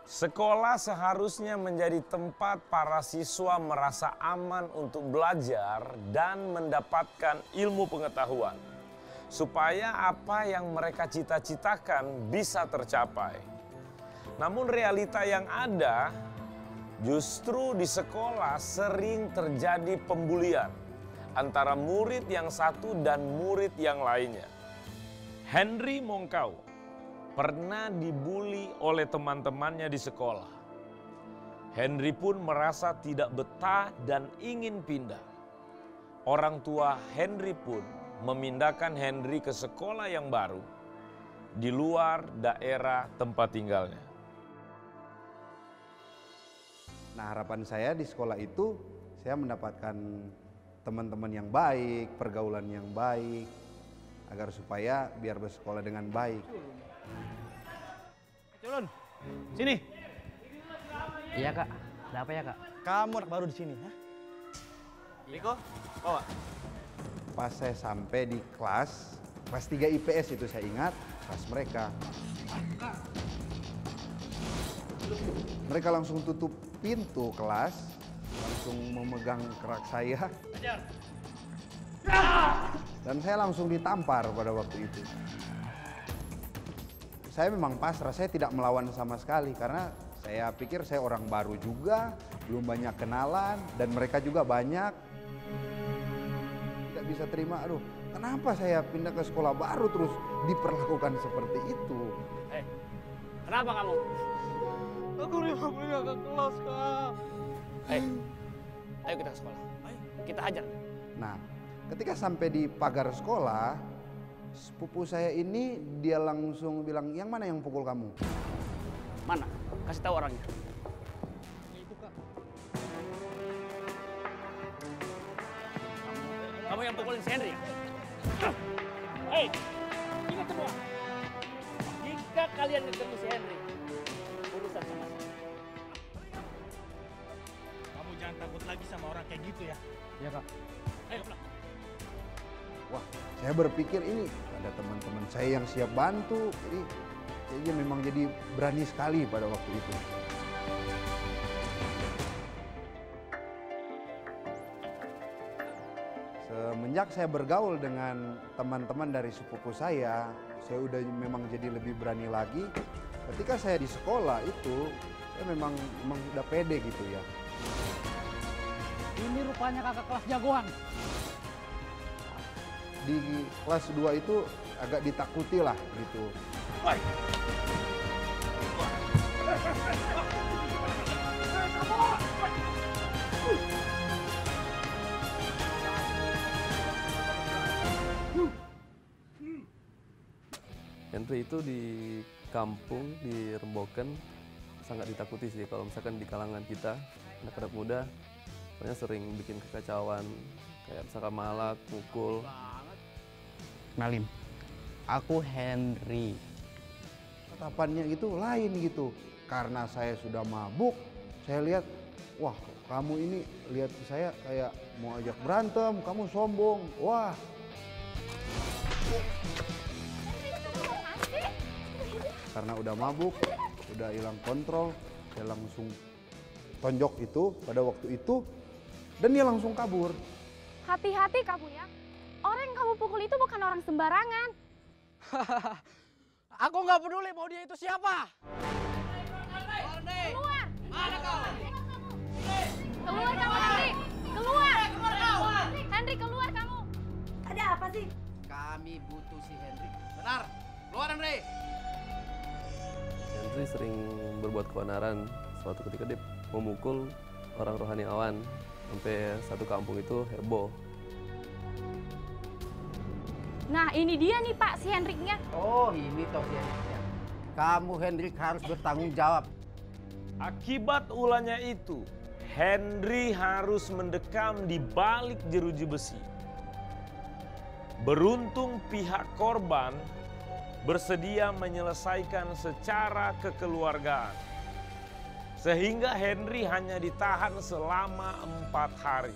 Sekolah seharusnya menjadi tempat para siswa merasa aman untuk belajar dan mendapatkan ilmu pengetahuan, supaya apa yang mereka cita-citakan bisa tercapai. Namun realita yang ada, justru di sekolah sering terjadi pembulian antara murid yang satu dan murid yang lainnya. Henry Mongkau pernah dibuli oleh teman-temannya di sekolah. Henry pun merasa tidak betah dan ingin pindah. Orang tua Henry pun memindahkan Henry ke sekolah yang baru di luar daerah tempat tinggalnya. Nah, harapan saya di sekolah itu saya mendapatkan teman-teman yang baik, pergaulan yang baik, agar supaya biar bersekolah dengan baik. Culun, sini. Iya kak, ada apa ya kak? Kamu anak baru di sini, ha? Riko, bawa. Pas saya sampai di kelas 3 IPS itu saya ingat, kelas mereka. Mereka langsung tutup pintu kelas, langsung memegang kerak saya. Dan saya langsung ditampar pada waktu itu. Saya memang pasrah, saya tidak melawan sama sekali karena saya pikir saya orang baru juga, belum banyak kenalan dan mereka juga banyak. Tidak bisa terima, aduh kenapa saya pindah ke sekolah baru terus diperlakukan seperti itu. Kenapa kamu? Aku nggak ke kelas, Kak. Ayo kita ke sekolah. Kita hajar. Nah, ketika sampai di pagar sekolah, sepupu saya ini dia langsung bilang, yang mana yang pukul kamu? Mana? Kasih tahu orangnya. Itu, Kak. Kamu yang pukulin si Henry ya? Ingat semua. Jika kalian ketemu si Henry, urusan sama saya. Kamu jangan takut lagi sama orang kayak gitu ya. Iya kak. Ayo pulang. Wah, saya berpikir ini ada teman-teman saya yang siap bantu. Jadi kayaknya memang jadi berani sekali pada waktu itu. Semenjak saya bergaul dengan teman-teman dari sepupu saya udah memang jadi lebih berani lagi. Ketika saya di sekolah itu, saya memang udah pede gitu ya. Ini rupanya kakak kelas jagoan. Di kelas 2 itu agak ditakuti lah gitu. Henry itu di kampung, di Remboken, sangat ditakuti sih kalau misalkan di kalangan kita, anak-anak muda, pokoknya sering bikin kekacauan, kayak misalkan malak, mukul. Kenalin, aku Henry. Tatapannya itu lain gitu. Karena saya sudah mabuk, saya lihat, wah kamu ini lihat saya kayak mau ajak berantem, kamu sombong, wah. Karena udah mabuk, udah hilang kontrol, saya langsung tonjok itu pada waktu itu, dan dia langsung kabur. Hati-hati kamu ya, orang yang kamu pukul itu bukan orang sembarangan. Aku nggak peduli mau dia itu siapa. Keluar! Mana kau? Keluar kamu Henry! Keluar! Henry keluar kamu! Ada apa sih? Kami butuh si Henry. Benar, keluar Henry. Henry sering berbuat keonaran. Suatu ketika dia memukul orang rohaniawan, sampai satu kampung itu heboh. Nah ini dia nih Pak si Henry-nya. Oh ini toh si Henry. Kamu Henry harus bertanggung jawab. Akibat ulahnya itu, Henry harus mendekam di balik jeruji besi. Beruntung pihak korban bersedia menyelesaikan secara kekeluargaan. Sehingga Henry hanya ditahan selama 4 hari.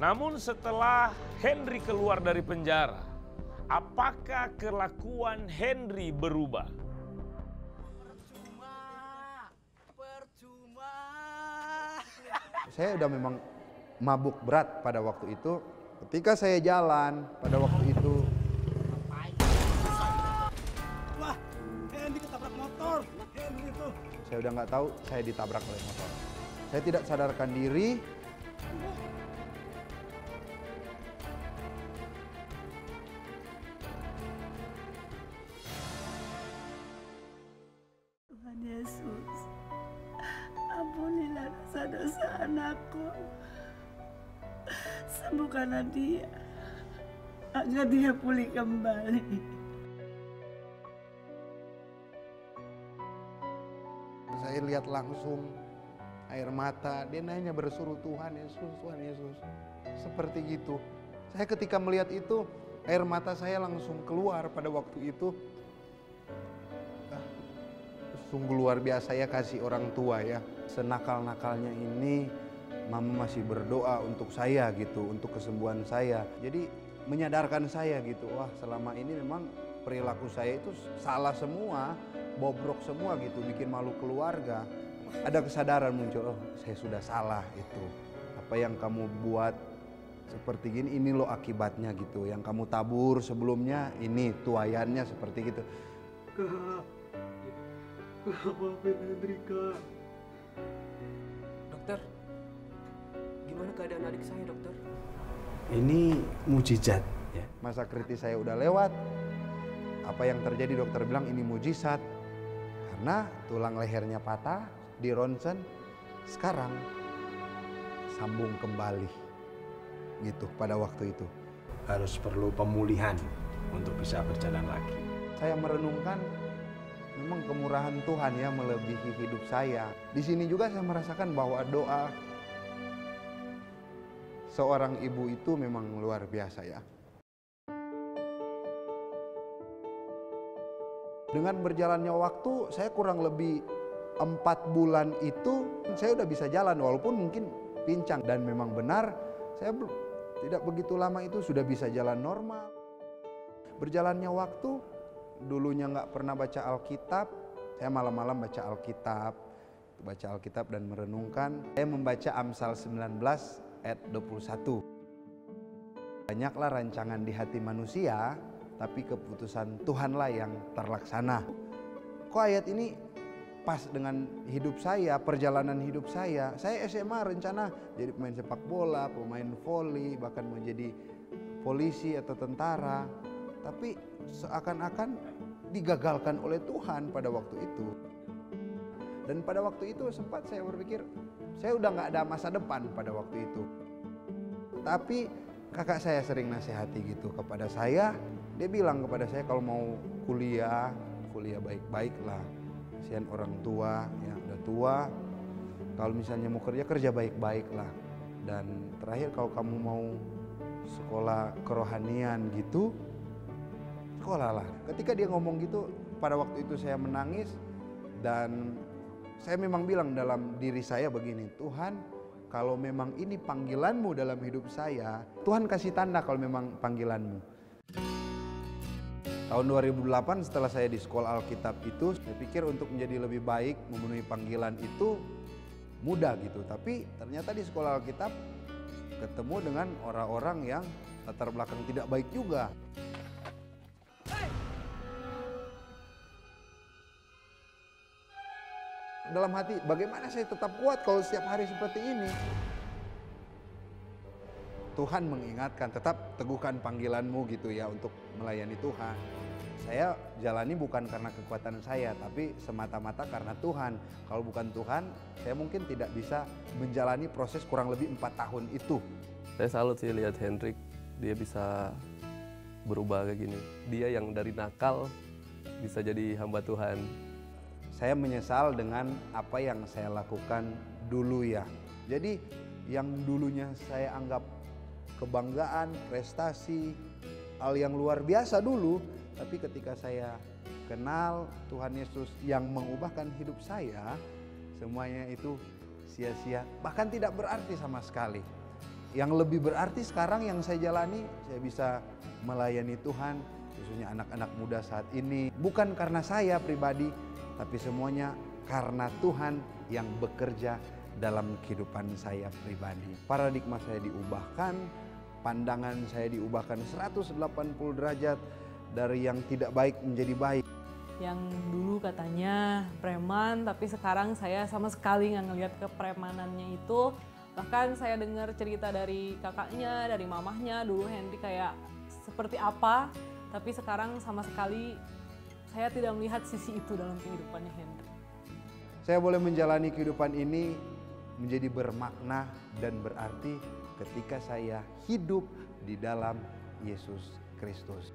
Namun setelah Henry keluar dari penjara, apakah kelakuan Henry berubah? Saya udah memang mabuk berat pada waktu itu. Ketika saya jalan pada waktu itu, Wah, Henry ketabrak motor. Henry itu. saya udah nggak tahu saya ditabrak oleh motor. Saya tidak sadarkan diri. Tuhan Yesus, ampunilah dosa-dosa anakku. Sembuhkanlah dia, agar dia pulih kembali. Saya lihat langsung air mata, dia nanya berseru, Tuhan Yesus, Tuhan Yesus. Seperti gitu. Saya ketika melihat itu, air mata saya langsung keluar pada waktu itu. Sungguh luar biasa ya kasih orang tua ya. Senakal-nakalnya ini, Mama masih berdoa untuk saya gitu, untuk kesembuhan saya. Jadi menyadarkan saya gitu, wah selama ini memang perilaku saya itu salah semua, bobrok semua gitu, bikin malu keluarga. Ada kesadaran muncul, oh saya sudah salah itu. Apa yang kamu buat seperti gini, ini loh akibatnya gitu. Yang kamu tabur sebelumnya, ini tuayannya seperti gitu. Maafin Henry, Kak. Dokter, gimana keadaan adik saya, dokter? Ini mujizat ya. Masa kritis saya udah lewat. Apa yang terjadi dokter bilang ini mujizat. Karena tulang lehernya patah, di ronsen, sekarang sambung kembali. Gitu pada waktu itu. Harus perlu pemulihan untuk bisa berjalan lagi. Saya merenungkan memang kemurahan Tuhan ya melebihi hidup saya. Di sini juga saya merasakan bahwa doa seorang ibu itu memang luar biasa ya. Dengan berjalannya waktu, saya kurang lebih 4 bulan itu saya udah bisa jalan walaupun mungkin pincang. Dan memang benar, saya tidak begitu lama itu sudah bisa jalan normal. Berjalannya waktu, dulunya nggak pernah baca Alkitab, saya malam-malam baca Alkitab dan merenungkan. Saya membaca Amsal 19 ayat 21. Banyaklah rancangan di hati manusia, tapi keputusan Tuhanlah yang terlaksana. Kok ayat ini pas dengan hidup saya, perjalanan hidup saya. Saya SMA rencana jadi pemain sepak bola, pemain voli, bahkan menjadi polisi atau tentara. Tapi seakan-akan digagalkan oleh Tuhan pada waktu itu. Dan pada waktu itu sempat saya berpikir, saya udah gak ada masa depan pada waktu itu. Tapi kakak saya sering nasihati gitu kepada saya. Dia bilang kepada saya kalau mau kuliah baik-baik lah. Kasihan orang tua, ya udah tua. Kalau misalnya mau kerja baik-baik lah. Dan terakhir kalau kamu mau sekolah kerohanian gitu, sekolah lah. Ketika dia ngomong gitu, pada waktu itu saya menangis dan saya memang bilang dalam diri saya begini, Tuhan, kalau memang ini panggilanmu dalam hidup saya, Tuhan kasih tanda kalau memang panggilanmu. Tahun 2008 setelah saya di sekolah Alkitab itu, saya pikir untuk menjadi lebih baik, memenuhi panggilan itu mudah gitu. Tapi ternyata di sekolah Alkitab ketemu dengan orang-orang yang latar belakang tidak baik juga. Dalam hati, bagaimana saya tetap kuat kalau setiap hari seperti ini? Tuhan mengingatkan, tetap teguhkan panggilanmu gitu ya untuk melayani Tuhan. Saya jalani bukan karena kekuatan saya, tapi semata-mata karena Tuhan. Kalau bukan Tuhan, saya mungkin tidak bisa menjalani proses kurang lebih 4 tahun itu. Saya salut sih lihat Hendrik, dia bisa berubah kayak gini. Dia yang dari nakal bisa jadi hamba Tuhan. Saya menyesal dengan apa yang saya lakukan dulu ya. Jadi yang dulunya saya anggap kebanggaan, prestasi, hal yang luar biasa dulu. Tapi ketika saya kenal Tuhan Yesus yang mengubahkan hidup saya, semuanya itu sia-sia, bahkan tidak berarti sama sekali. Yang lebih berarti sekarang yang saya jalani, saya bisa melayani Tuhan, khususnya anak-anak muda saat ini. Bukan karena saya pribadi, tapi semuanya karena Tuhan yang bekerja dalam kehidupan saya pribadi. Paradigma saya diubahkan, pandangan saya diubahkan 180 derajat dari yang tidak baik menjadi baik. Yang dulu katanya preman, tapi sekarang saya sama sekali nggak ngelihat kepremanannya itu. Bahkan saya dengar cerita dari kakaknya, dari mamahnya, dulu Henry kayak seperti apa, tapi sekarang sama sekali saya tidak melihat sisi itu dalam kehidupannya Henry. Saya boleh menjalani kehidupan ini menjadi bermakna dan berarti ketika saya hidup di dalam Yesus Kristus.